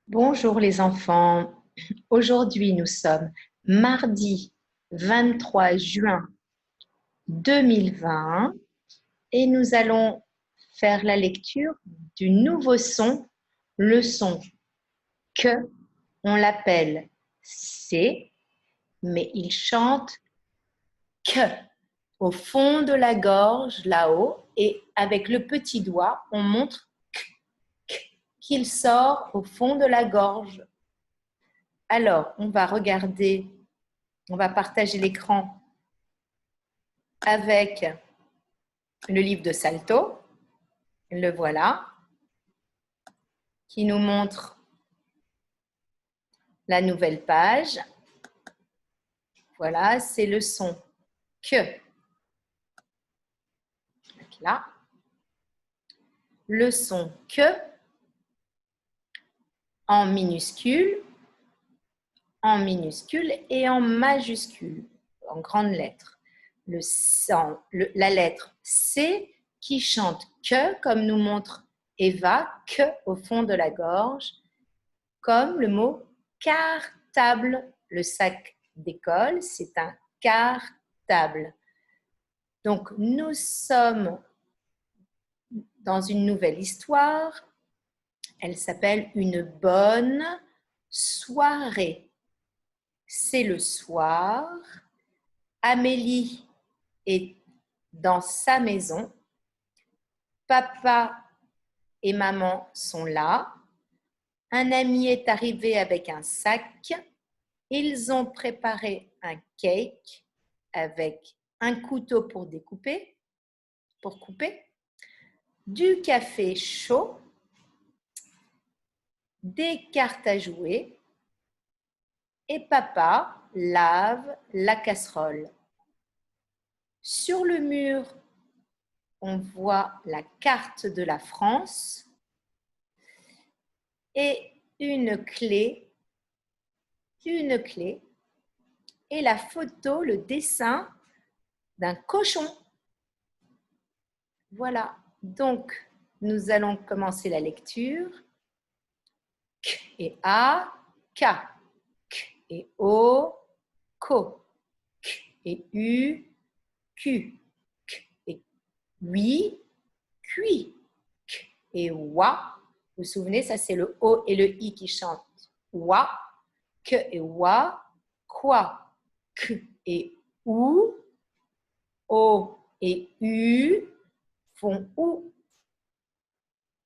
Bonjour les enfants. Aujourd'hui, nous sommes mardi 23 juin 2020 et nous allons faire la lecture du nouveau son, le son que, on l'appelle C, mais il chante que au fond de la gorge, là-haut, et avec le petit doigt, on montre qu'il sort au fond de la gorge. Alors, on va regarder, on va partager l'écran avec le livre de Salto, le voilà, qui nous montre la nouvelle page. Voilà, c'est le son que. Là, le son que en minuscule et en majuscule, en grandes lettres. La lettre C qui chante que, comme nous montre Eva, que au fond de la gorge, comme le mot cartable. Le sac d'école, c'est un cartable. Donc, nous sommes dans une nouvelle histoire. Elle s'appelle Une bonne soirée. C'est le soir. Amélie est dans sa maison. Papa et maman sont là. Un ami est arrivé avec un sac. Ils ont préparé un cake avec un couteau pour couper, du café chaud, des cartes à jouer et papa lave la casserole. Sur le mur, on voit la carte de la France et une clé et la photo, le dessin d'un cochon. Voilà, donc nous allons commencer la lecture. K et A, K. K et O, ko. K et U, Q. K et oui, cuit. K et wa. Vous vous souvenez, ça c'est le O et le I qui chantent. Wa. Que et wa, quoi. K et ou, O et U font ou,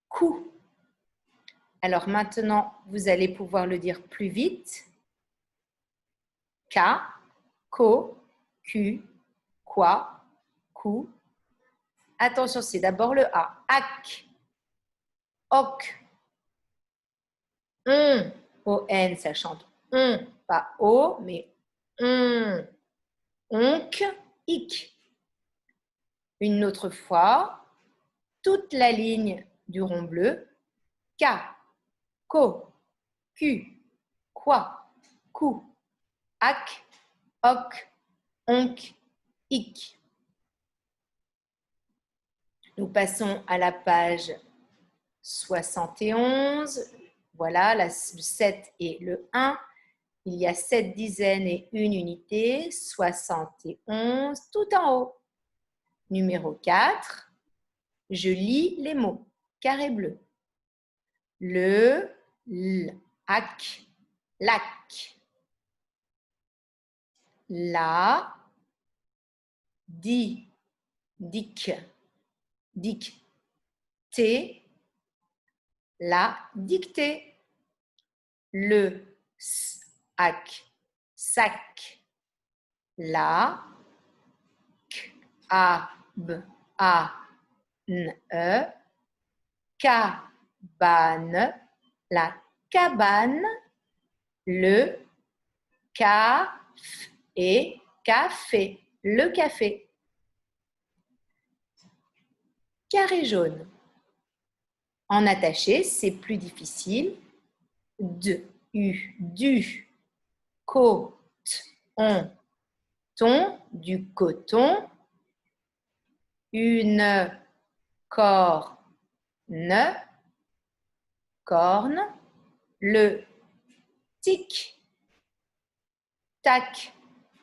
cou. Alors maintenant, vous allez pouvoir le dire plus vite. K, ko, Q, quoi, cou. Attention, c'est d'abord le A. Ac, oc, O-N, ça chante on, pas O, mais on. Onc, ic. Une autre fois, toute la ligne du rond bleu. K, ko, Q, quoi, cou, ac, oc, onc, ic. Nous passons à la page 71. Voilà, le 7 et le 1. Il y a 7 dizaines et une unité. 71, tout en haut. Numéro 4. Je lis les mots. Carré bleu. Le, l, ac, lac. La, di, dic, dictée. La dictée. Le, sac, sac. La, k, a, b, a, n, e. Cabane, la cabane. Le, et café, le café. Carré jaune. En attaché, c'est plus difficile. Du, coton, du coton. Une corne, Le tic-tac.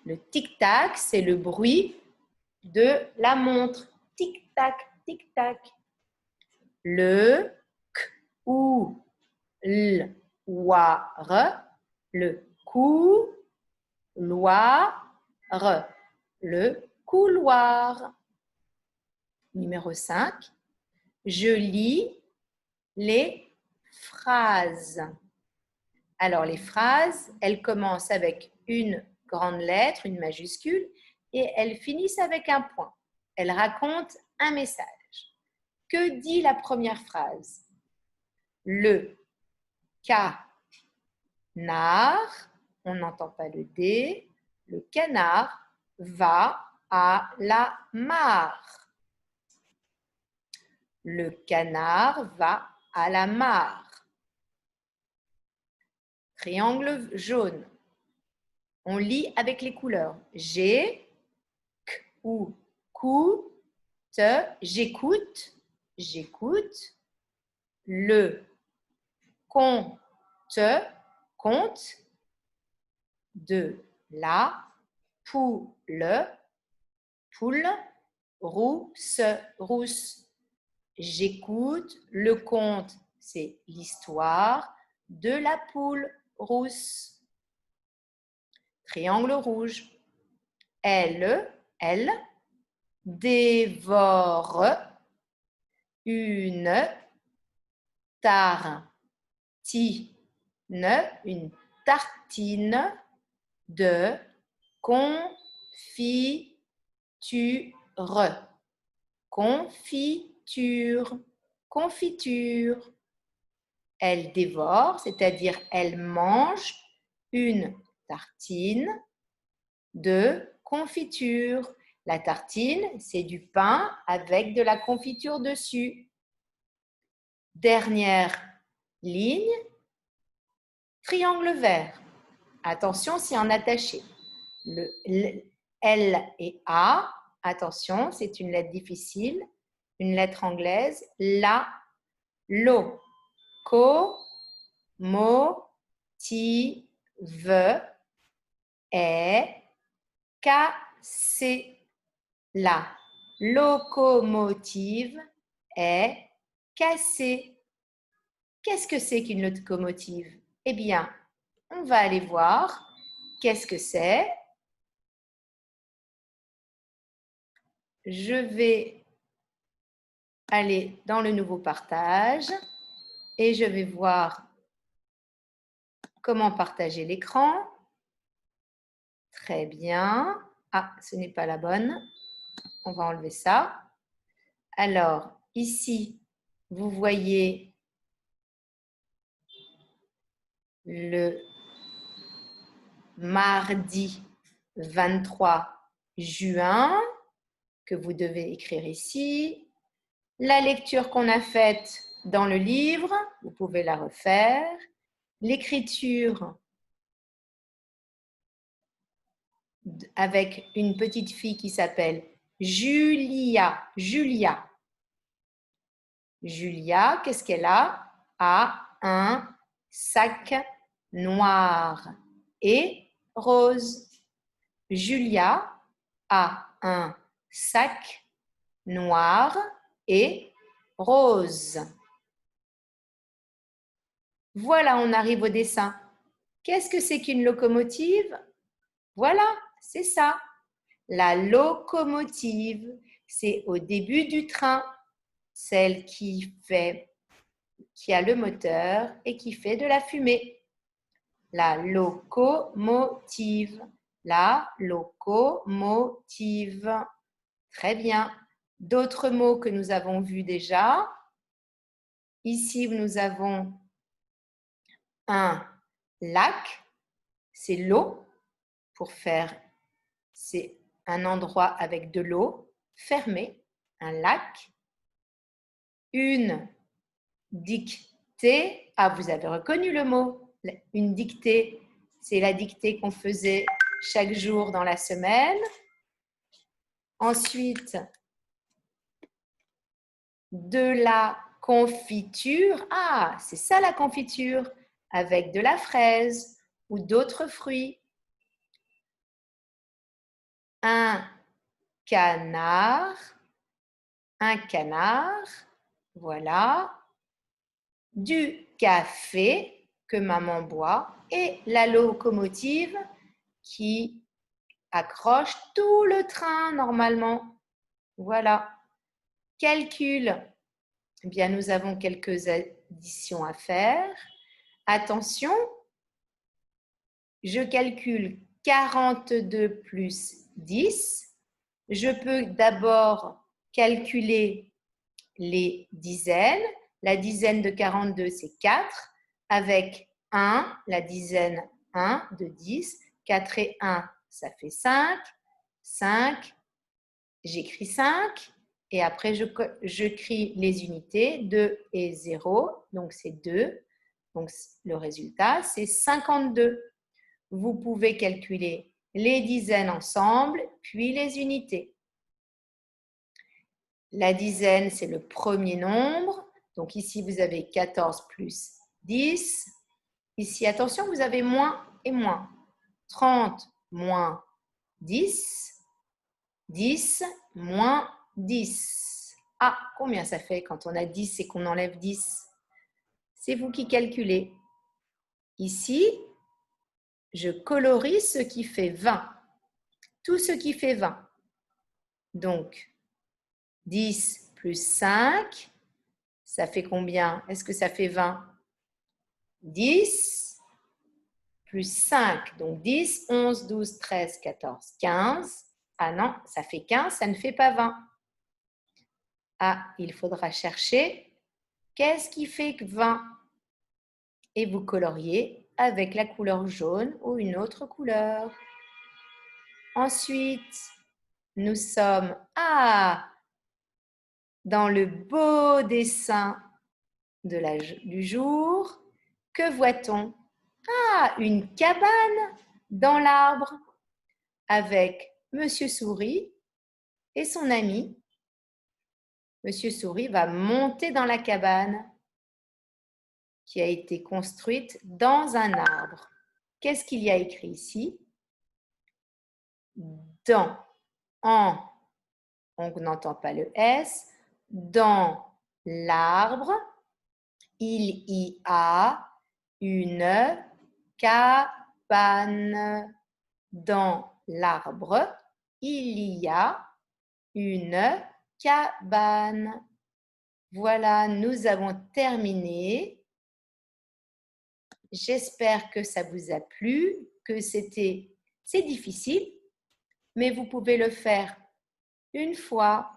Le tic-tac, c'est le bruit de la montre. Tic-tac, tic-tac. Le couloir. Le couloir. Le couloir. Numéro 5. Je lis les phrases. Alors, les phrases, elles commencent avec une grande lettre, une majuscule, et elles finissent avec un point. Elles racontent un message. Que dit la première phrase? Le canard, on n'entend pas le D, le canard va à la mare. Le canard va à la mare. Triangle jaune. On lit avec les couleurs. G, K ou cou, te, j'écoute, j'écoute. Le compte, compte. De la poule, poule. Rousse, rousse. J'écoute. Le conte, c'est l'histoire de la poule rousse. Triangle rouge. Elle dévore une tartine de confiture. Confiture. Confiture. Elle dévore, c'est-à-dire elle mange une tartine de confiture. La tartine, c'est du pain avec de la confiture dessus. Dernière ligne, triangle vert. Attention, c'est en attaché. Le L et A, attention, c'est une lettre difficile, une lettre anglaise. La, lo, co, mo, ti, ve, est, cassé. La locomotive est cassée. Qu'est-ce que c'est qu'une locomotive? Eh bien, on va aller voir qu'est-ce que c'est. Je vais aller dans le nouveau partage et je vais voir comment partager l'écran. Très bien. Ah, ce n'est pas la bonne. On va enlever ça. Alors, ici, vous voyez le mardi 23 juin que vous devez écrire ici. La lecture qu'on a faite dans le livre, vous pouvez la refaire. L'écriture avec une petite fille qui s'appelle Julia. Julia. Julia, qu'est-ce qu'elle a? A un sac noir et rose. Julia a un sac noir et rose. Voilà, on arrive au dessin. Qu'est-ce que c'est qu'une locomotive? Voilà, c'est ça. La locomotive, c'est au début du train, celle qui a le moteur et qui fait de la fumée. La locomotive. La locomotive. Très bien. D'autres mots que nous avons vus déjà. Ici, nous avons un lac. C'est l'eau. Pour faire, c'est un endroit avec de l'eau fermé. Un lac. Une dictée. Ah, vous avez reconnu le mot. Une dictée, c'est la dictée qu'on faisait chaque jour dans la semaine. Ensuite, de la confiture. Ah, c'est ça la confiture. avec de la fraise ou d'autres fruits. Un canard, voilà. Du café que maman boit et la locomotive qui accroche tout le train normalement. Voilà. Calcul. Eh bien, nous avons quelques additions à faire. Attention, je calcule 42 plus 10. Je peux d'abord calculer les dizaines. La dizaine de 42, c'est 4. Avec 1, la dizaine 1 de 10. 4 et 1, ça fait 5. 5, j'écris 5. Et après, je crie les unités, 2 et 0. Donc, c'est 2. Donc, le résultat, c'est 52. Vous pouvez calculer les dizaines ensemble, puis les unités. La dizaine, c'est le premier nombre. Donc ici, vous avez 14 plus 10. Ici, attention, vous avez moins et moins. 30 moins 10. 10 moins 10. Ah, combien ça fait quand on a 10 et qu'on enlève 10? C'est vous qui calculez. Ici, je colorie ce qui fait 20. Tout ce qui fait 20. Donc, 10 plus 5, ça fait combien? Est-ce que ça fait 20? 10 plus 5, donc 10, 11, 12, 13, 14, 15. Ah non, ça fait 15, ça ne fait pas 20. Ah, il faudra chercher qu'est-ce qui fait 20? Et vous coloriez avec la couleur jaune ou une autre couleur. Ensuite, nous sommes dans le beau dessin du jour. Que voit-on? Une cabane dans l'arbre avec Monsieur Souris et son ami. Monsieur Souris va monter dans la cabane qui a été construite dans un arbre. Qu'est-ce qu'il y a écrit ici? Dans, en, on n'entend pas le S, dans l'arbre, il y a une cabane. Dans l'arbre, il y a une cabane. Voilà, nous avons terminé. J'espère que ça vous a plu, que c'est difficile, mais vous pouvez le faire une fois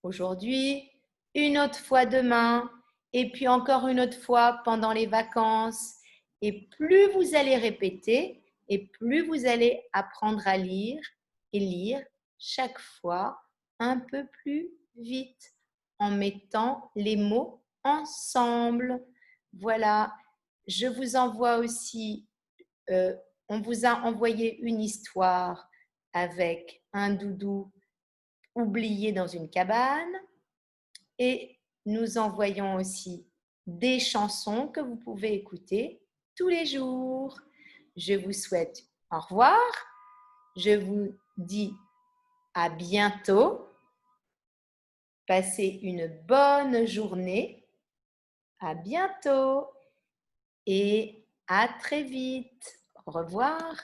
aujourd'hui, une autre fois demain, et puis encore une autre fois pendant les vacances. Et plus vous allez répéter, et plus vous allez apprendre à lire et lire chaque fois un peu plus vite en mettant les mots ensemble. Voilà, je vous envoie aussi, on vous a envoyé une histoire avec un doudou oublié dans une cabane et nous envoyons aussi des chansons que vous pouvez écouter tous les jours. Je vous souhaite au revoir. Je vous dis à bientôt. Passez une bonne journée. À bientôt et à très vite. Au revoir.